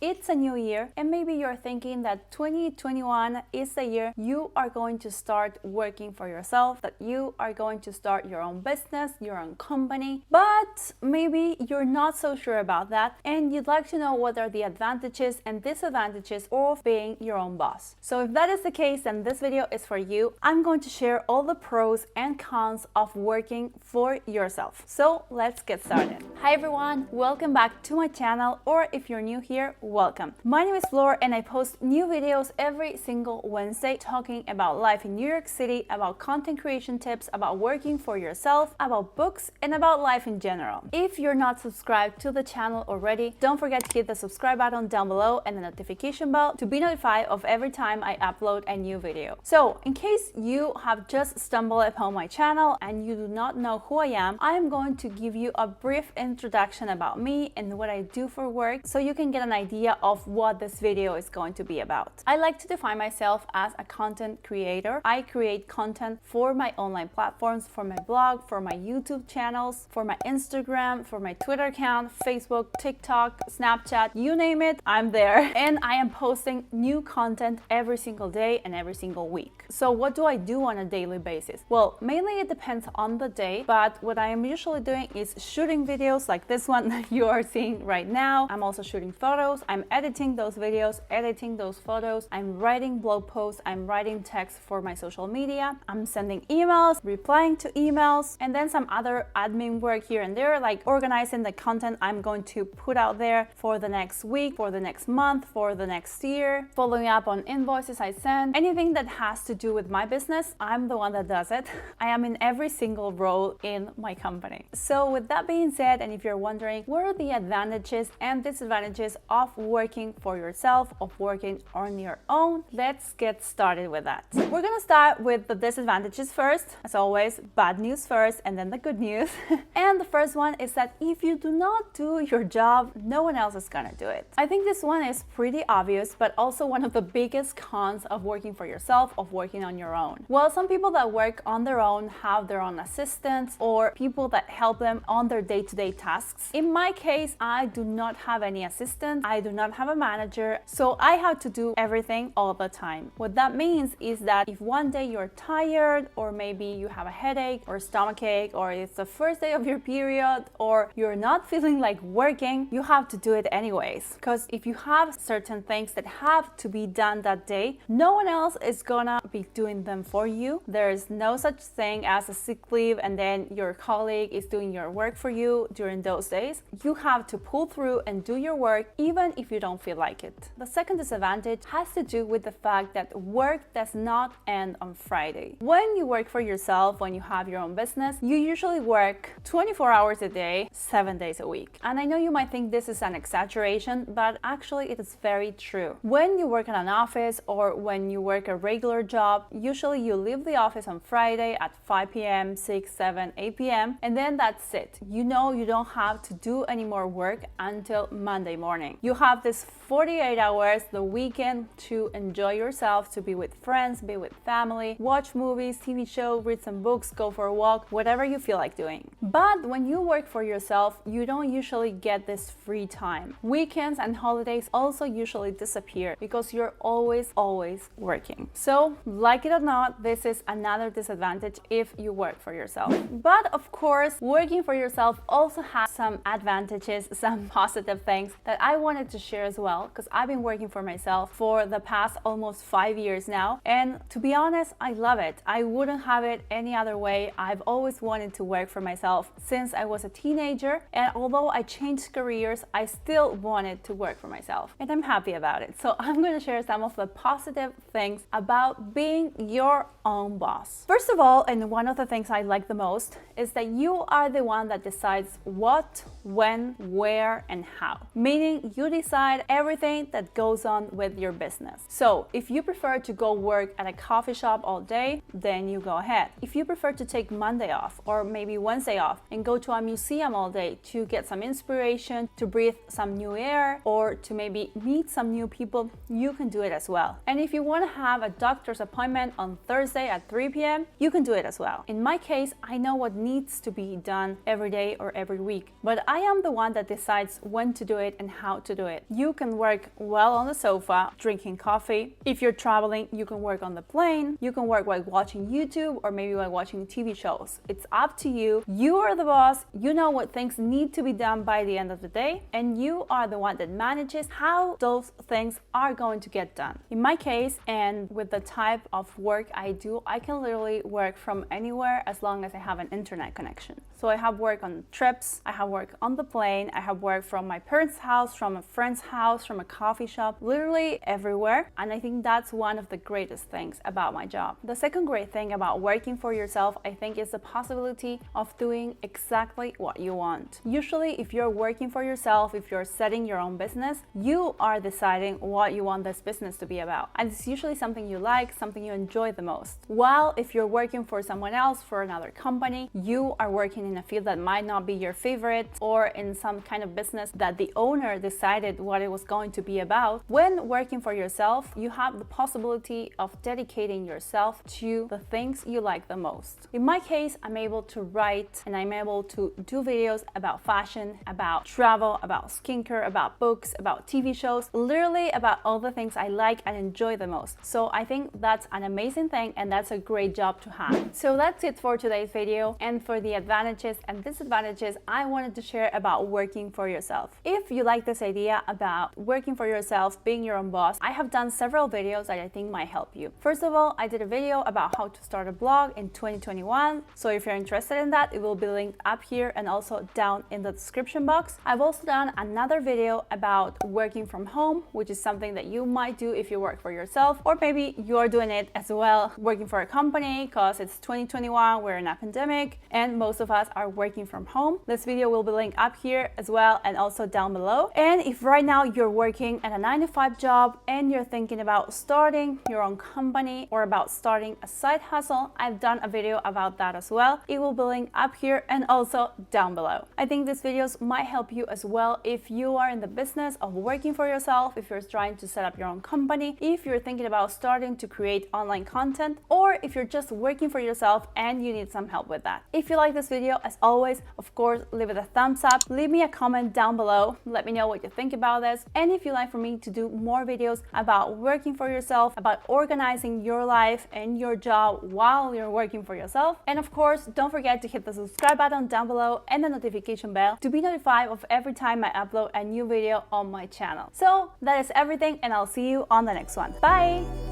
It's a new year, and maybe you're thinking that 2021 is the year you are going to start working for yourself, that you are going to start your own business, your own company, but maybe you're not so sure about that, and you'd like to know what are the advantages and disadvantages of being your own boss. So if that is the case, then this video is for you. I'm going to share all the pros and cons of working for yourself. So let's get started. Hi everyone, welcome back to my channel, or if you're new here, welcome. My name is Flor and I post new videos every single Wednesday talking about life in New York City, about content creation tips, about working for yourself, about books, and about life in general. If you're not subscribed to the channel already, don't forget to hit the subscribe button down below and the notification bell to be notified of every time I upload a new video. So in case you have just stumbled upon my channel and you do not know who I am going to give you a brief introduction about me and what I do for work so you can get an idea of what this video is going to be about. I like to define myself as a content creator. I create content for my online platforms, for my blog, for my YouTube channels, for my Instagram, for my Twitter account, Facebook, TikTok, Snapchat, you name it, I'm there. And I am posting new content every single day and every single week. So what do I do on a daily basis? Well, mainly it depends on the day, but what I am usually doing is shooting videos like this one that you are seeing right now. I'm also shooting photos. I'm editing those videos, editing those photos. I'm writing blog posts. I'm writing text for my social media. I'm sending emails, replying to emails, and then some other admin work here and there, like organizing the content I'm going to put out there for the next week, for the next month, for the next year, following up on invoices I send. Anything that has to do with my business, I'm the one that does it. I am in every single role in my company. So with that being said, and if you're wondering what are the advantages and disadvantages of working for yourself, of working on your own, let's get started with that. We're gonna start with the disadvantages first. As always, bad news first and then the good news. And the first one is that if you do not do your job, no one else is gonna do it. I think this one is pretty obvious, but also one of the biggest cons of working for yourself, of working on your own. Well, some people that work on their own have their own assistants or people that help them on their day-to-day tasks. In my case, I do not have any assistant. I do not have a manager, so I have to do everything all the time. What that means is that if one day you're tired, or maybe you have a headache or stomachache, or it's the first day of your period, or you're not feeling like working, you have to do it anyways. Because if you have certain things that have to be done that day, no one else is gonna be doing them for you. There's no such thing as a sick leave and then your colleague is doing your work for you during those days. You have to pull through and do your work even if you don't feel like it. The second disadvantage has to do with the fact that work does not end on Friday. When you work for yourself, when you have your own business, you usually work 24 hours a day, 7 days a week. And I know you might think this is an exaggeration, but actually it is very true. When you work in an office or when you work a regular job, usually you leave the office on Friday at 5 p.m., 6, 7, 8 p.m. and then that's it. You know you don't have to do any more work until Monday morning. You have this 48 hours, the weekend, to enjoy yourself, to be with friends, be with family, watch movies, TV shows, read some books, go for a walk, whatever you feel like doing. But when you work for yourself, you don't usually get this free time. Weekends and holidays also usually disappear because you're always working. So, like it or not, this is another disadvantage if you work for yourself. But of course, working for yourself also has some advantages, some positive things that I wanted to share as well, because I've been working for myself for the past almost 5 years now, and to be honest, I love it. I wouldn't have it any other way. I've always wanted to work for myself since I was a teenager, and although I changed careers, I still wanted to work for myself, and I'm happy about it. So I'm going to share some of the positive things about being your own boss. First of all, and one of the things I like the most, is that you are the one that decides what, when, where, and how. Meaning you decide everything that goes on with your business. So if you prefer to go work at a coffee shop all day, then you go ahead. If you prefer to take Monday off or maybe Wednesday off and go to a museum all day to get some inspiration, to breathe some new air, or to maybe meet some new people, you can do it as well. And if you want to have a doctor's appointment on Thursday at 3 p.m., you can do it as well. In my case, I know what needs to be done every day or every week, but I am the one that decides when to do it and how to do it. You can work well on the sofa, drinking coffee. If you're traveling, you can work on the plane. You can work while watching YouTube or maybe while watching TV shows. It's up to you. You are the boss. You know what things need to be done by the end of the day, and you are the one that manages how those things are going to get done. In my case, and with the type of work I do, I can literally work from anywhere as long as I have an internet connection. So I have work on trips, I have work on the plane, I have work from my parents' house, from a friend's house, from a coffee shop, literally everywhere. And I think that's one of the greatest things about my job. The second great thing about working for yourself, I think, is the possibility of doing exactly what you want. Usually, if you're working for yourself, if you're setting your own business, you are deciding what you want this business to be about. And it's usually something you like, something you enjoy the most. While if you're working for someone else, for another company, you are working in a field that might not be your favorite, or in some kind of business that the owner decided what it was going to be about. When working for yourself, you have the possibility of dedicating yourself to the things you like the most. In my case, I'm able to write and I'm able to do videos about fashion, about travel, about skincare, about books, about TV shows, literally about all the things I like and enjoy the most. So I think that's an amazing thing, and that's a great job to have. So that's it for today's video, and for the advantages and disadvantages I wanted to share about working for yourself. If you like this idea about working for yourself, being your own boss, I have done several videos that I think might help you. First of all, I did a video about how to start a blog in 2021. So if you're interested in that, it will be linked up here and also down in the description box. I've also done another video about working from home, which is something that you might do if you work for yourself, or maybe you're doing it as well, working for a company, because it's 2021, we're in a pandemic, and most of us are working from home. This video will be linked up here as well and also down below. And if right now you're working at a 9-to-5 job and you're thinking about starting your own company or about starting a side hustle, I've done a video about that as well. It will be linked up here and also down below. I think these videos might help you as well if you are in the business of working for yourself, if you're trying to set up your own company, if you're thinking about starting to create online content, or if you're just working for yourself and you need some help with that. If you like this video, as always, of course, leave it a thumbs up, leave me a comment down below, let me know what you think about this, and if you'd like for me to do more videos about working for yourself, about organizing your life and your job while you're working for yourself. And of course, don't forget to hit the subscribe button down below and the notification bell to be notified of every time I upload a new video on my channel. So that is everything, and I'll see you on the next one. Bye!